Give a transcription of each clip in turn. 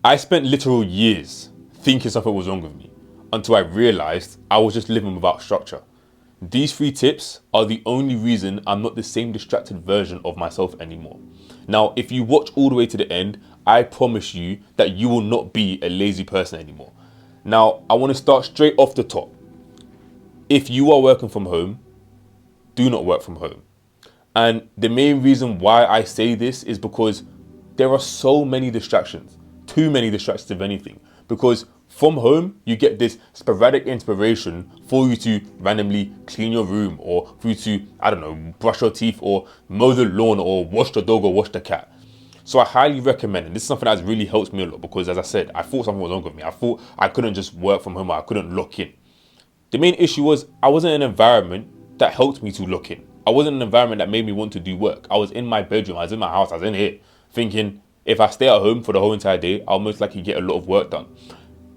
I spent literal years thinking something was wrong with me until I realized I was just living without structure. These 3 tips are the only reason I'm not the same distracted version of myself anymore. Now, if you watch all the way to the end, I promise you that you will not be a lazy person anymore. Now, I want to start straight off the top. If you are working from home, do not work from home. And the main reason why I say this is because there are so many distractions, too many distractions if anything. Because from home, you get this sporadic inspiration for you to randomly clean your room, or for you to, I don't know, brush your teeth or mow the lawn or wash the dog or wash the cat. So I highly recommend, and this is something that's really helped me a lot because, as I said, I thought something was wrong with me. I thought I couldn't just work from home or I couldn't lock in. The main issue was I wasn't in an environment that helped me to lock in. I wasn't in an environment that made me want to do work. I was in my bedroom, I was in my house, I was in here, thinking if I stay at home for the whole entire day, I'll most likely get a lot of work done.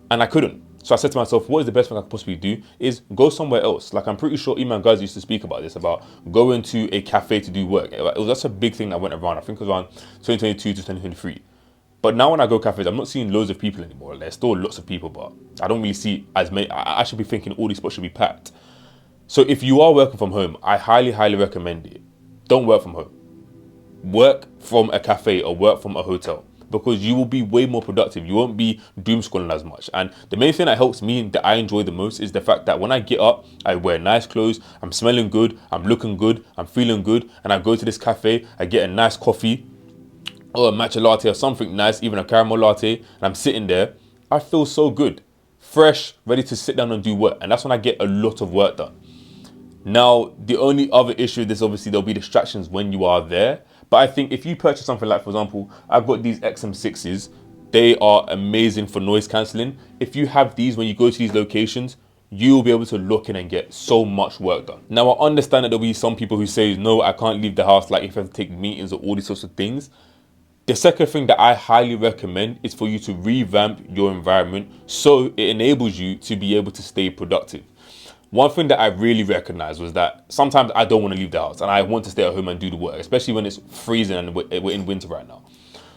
And I couldn't. So I said to myself, what is the best thing I could possibly do is go somewhere else. Like, I'm pretty sure Iman guys used to speak about this, about going to a cafe to do work. It was just a big thing that went around. I think it was around 2022 to 2023. But now when I go cafes, I'm not seeing loads of people anymore. There's still lots of people, but I don't really see as many. I should be thinking all these spots should be packed. So if you are working from home, I highly, highly recommend it. Don't work from home. Work from a cafe or work from a hotel, because you will be way more productive. You won't be doom scrolling as much. And the main thing that helps me, that I enjoy the most, is the fact that when I get up, I wear nice clothes, I'm smelling good, I'm looking good, I'm feeling good, and I go to this cafe, I get a nice coffee, or a matcha latte or something nice, even a caramel latte, and I'm sitting there, I feel so good, fresh, ready to sit down and do work. And that's when I get a lot of work done. Now, the only other issue with this, obviously, there'll be distractions when you are there. But I think if you purchase something like, for example, I've got these XM6s. They are amazing for noise cancelling. If you have these when you go to these locations, you will be able to look in and get so much work done. Now, I understand that there'll be some people who say, no, I can't leave the house, like if I have to take meetings or all these sorts of things. The second thing that I highly recommend is for you to revamp your environment so it enables you to be able to stay productive. One thing that I really recognized was that sometimes I don't want to leave the house and I want to stay at home and do the work, especially when it's freezing and we're in winter right now.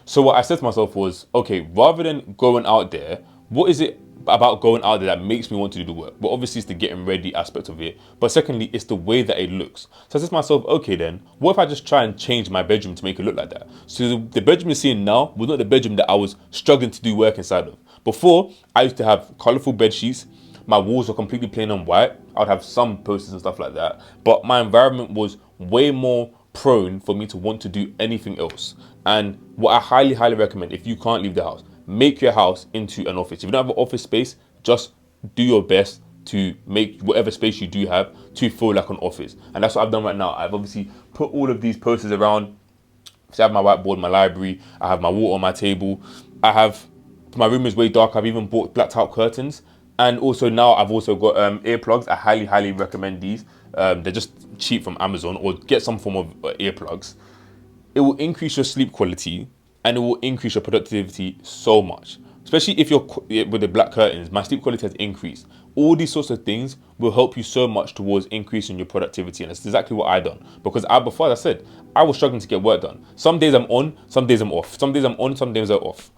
So what I said to myself was, okay, rather than going out there, what is it about going out there that makes me want to do the work? Well, obviously it's the getting ready aspect of it, but secondly, it's the way that it looks. So I said to myself, okay then, what if I just try and change my bedroom to make it look like that? So the bedroom you're seeing now was not the bedroom that I was struggling to do work inside of. Before, I used to have colorful bed sheets. My walls were completely plain and white. I would have some posters and stuff like that, but my environment was way more prone for me to want to do anything else. And what I highly, highly recommend, if you can't leave the house, make your house into an office. If you don't have an office space, just do your best to make whatever space you do have to feel like an office. And that's what I've done right now. I've obviously put all of these posters around. So I have my whiteboard, my library, I have my water on my table. My room is way dark. I've even bought blacked out curtains. And also now I've also got earplugs. I highly, highly recommend these. They're just cheap from Amazon, or get some form of earplugs. It will increase your sleep quality and it will increase your productivity so much. Especially if you're with the black curtains, my sleep quality has increased. All these sorts of things will help you so much towards increasing your productivity. And that's exactly what I done. Because before, as I said, I was struggling to get work done. Some days I'm on, some days I'm off. Some days I'm on, some days I'm off.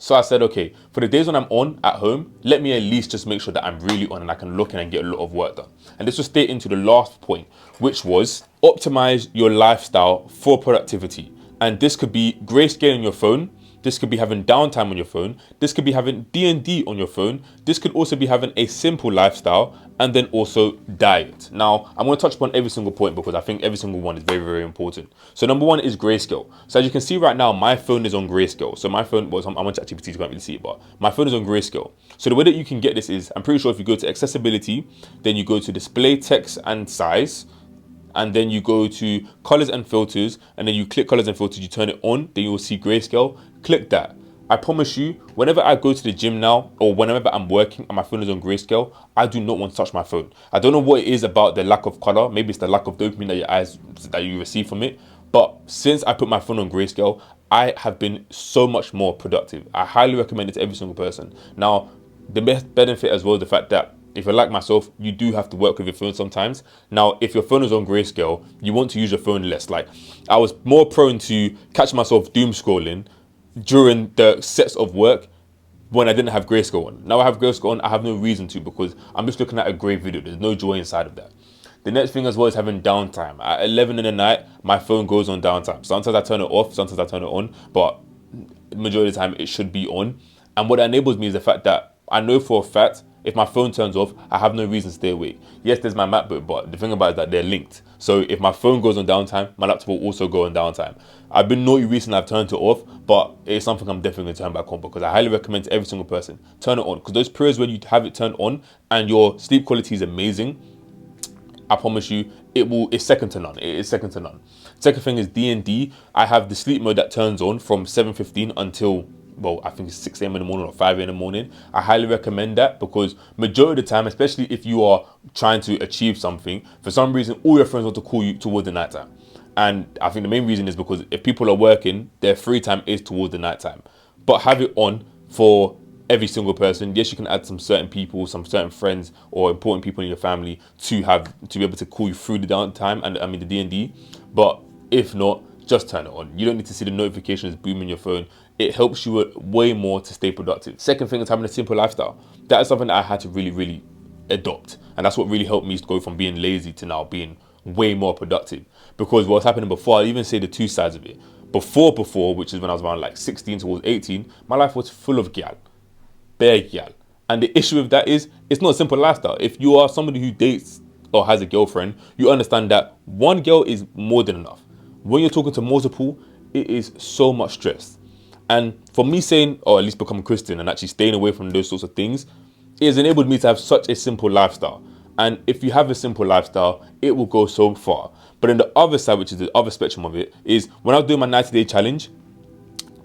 So I said, okay, for the days when I'm on at home, let me at least just make sure that I'm really on and I can look in and get a lot of work done. And this will stay into the last point, which was optimize your lifestyle for productivity. And this could be grayscale on your phone. This could be having downtime on your phone. This could be having D&D on your phone. This could also be having a simple lifestyle, and then also diet. Now, I'm going to touch upon every single point because I think every single one is very, very important. So number one is grayscale. So as you can see right now, my phone is on grayscale. So my phone, I'm on ChatGPT, you can't really see it, but my phone is on grayscale. So the way that you can get this is, I'm pretty sure if you go to accessibility, then you go to display text and size, and then you go to colors and filters, and then you click colors and filters, you turn it on, then you will see grayscale. Click that. I promise you, whenever I go to the gym now, or whenever I'm working and my phone is on grayscale, I do not want to touch my phone. I don't know what it is about the lack of color. Maybe it's the lack of dopamine that you receive from it. But since I put my phone on grayscale, I have been so much more productive. I highly recommend it to every single person. Now, the best benefit as well is the fact that if you're like myself, you do have to work with your phone sometimes. Now, if your phone is on grayscale, you want to use your phone less. Like, I was more prone to catch myself doom scrolling during the sets of work when I didn't have grayscale on. Now I have grayscale on, I have no reason to, because I'm just looking at a great video. There's no joy inside of that. The next thing as well is having downtime. At 11 in the night, my phone goes on downtime. Sometimes I turn it off, sometimes I turn it on, but the majority of the time it should be on. And what that enables me is the fact that I know for a fact if my phone turns off, I have no reason to stay awake. Yes, there's my MacBook, but the thing about it is that they're linked. So if my phone goes on downtime, my laptop will also go on downtime. I've been naughty recently, I've turned it off, but it's something I'm definitely going to turn back on, because I highly recommend to every single person, turn it on. Because those periods when you have it turned on and your sleep quality is amazing, I promise you, it's second to none. It is second to none. Second thing is D&D. I have the sleep mode that turns on from 7:15 until, well, I think it's 6 a.m. in the morning or 5 a.m. in the morning. I highly recommend that, because majority of the time, especially if you are trying to achieve something, for some reason, all your friends want to call you towards the night time. And I think the main reason is because if people are working, their free time is towards the night time. But have it on for every single person. Yes, you can add some certain people, some certain friends or important people in your family to be able to call you through the downtime and the D&D. But if not, just turn it on. You don't need to see the notifications booming your phone. It helps you way more to stay productive. Second thing is having a simple lifestyle. That is something that I had to really adopt. And that's what really helped me to go from being lazy to now being way more productive. Because what's happening before, I even say the two sides of it. Before, which is when I was around like 16 towards 18, my life was full of gyal. Bare gyal. And the issue with that is, it's not a simple lifestyle. If you are somebody who dates or has a girlfriend, you understand that one girl is more than enough. When you're talking to multiple, it is so much stress. And for me saying, or at least becoming Christian and actually staying away from those sorts of things, it has enabled me to have such a simple lifestyle. And if you have a simple lifestyle, it will go so far. But then the other side, which is the other spectrum of it, is when I was doing my 90-day challenge,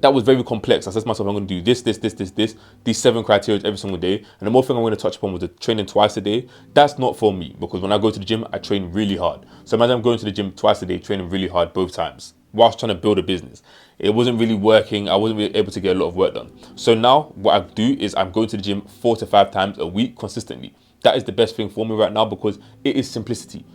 that was very complex. I said to myself, I'm going to do this, these 7 criteria every single day. And the more thing I'm going to touch upon was the training twice a day. That's not for me, because when I go to the gym, I train really hard. So imagine I'm going to the gym twice a day, training really hard both times, whilst trying to build a business. It wasn't really working. I wasn't really able to get a lot of work done. So now what I do is I'm going to the gym 4 to 5 times a week consistently. That is the best thing for me right now, because it is simplicity.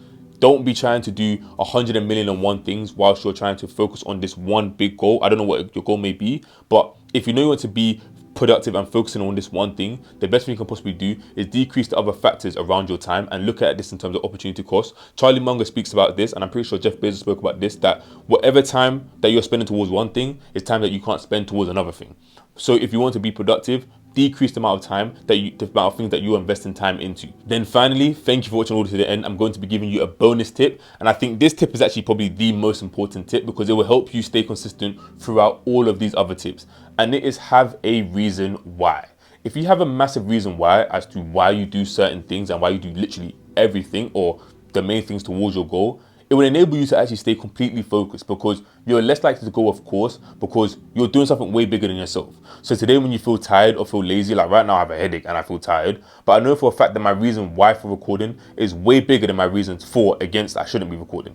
Don't be trying to do 100,000,001 things whilst you're trying to focus on this one big goal. I don't know what your goal may be, but if you know you want to be productive and focusing on this one thing, the best thing you can possibly do is decrease the other factors around your time and look at this in terms of opportunity cost. Charlie Munger speaks about this, and I'm pretty sure Jeff Bezos spoke about this, that whatever time that you're spending towards one thing is time that you can't spend towards another thing. So if you want to be productive, decrease the amount of time the amount of things that you are investing time into. Then finally, thank you for watching all the way to the end. I'm going to be giving you a bonus tip, and I think this tip is actually probably the most important tip, because it will help you stay consistent throughout all of these other tips. And it is, have a reason why. If you have a massive reason why as to why you do certain things and why you do literally everything or the main things towards your goal, it will enable you to actually stay completely focused, because you're less likely to go off course, because you're doing something way bigger than yourself. So today when you feel tired or feel lazy, like right now I have a headache and I feel tired, but I know for a fact that my reason why for recording is way bigger than my reasons for against I shouldn't be recording.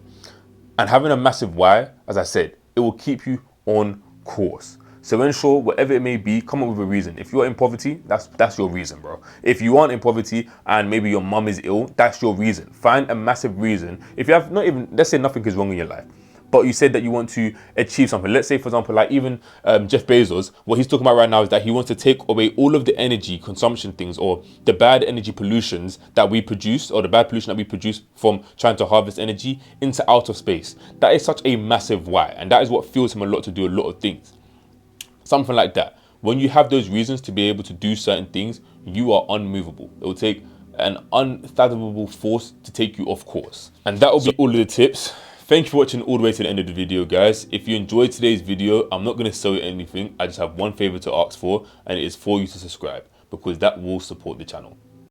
And having a massive why, as I said, it will keep you on course. So ensure, whatever it may be, come up with a reason. If you're in poverty, that's your reason, bro. If you aren't in poverty and maybe your mum is ill, that's your reason. Find a massive reason. If you have not even, let's say nothing is wrong in your life, but you said that you want to achieve something. Let's say, for example, like even Jeff Bezos, what he's talking about right now is that he wants to take away all of the energy consumption things, or the bad energy pollutions that we produce, or the bad pollution that we produce from trying to harvest energy into outer space. That is such a massive why. And that is what fuels him a lot to do a lot of things. Something like that. When you have those reasons to be able to do certain things, you are unmovable. It will take an unfathomable force to take you off course. And that will be all of the tips. Thank you for watching all the way to the end of the video, guys. If you enjoyed today's video, I'm not going to sell you anything. I just have one favor to ask for, and it is for you to subscribe, because that will support the channel.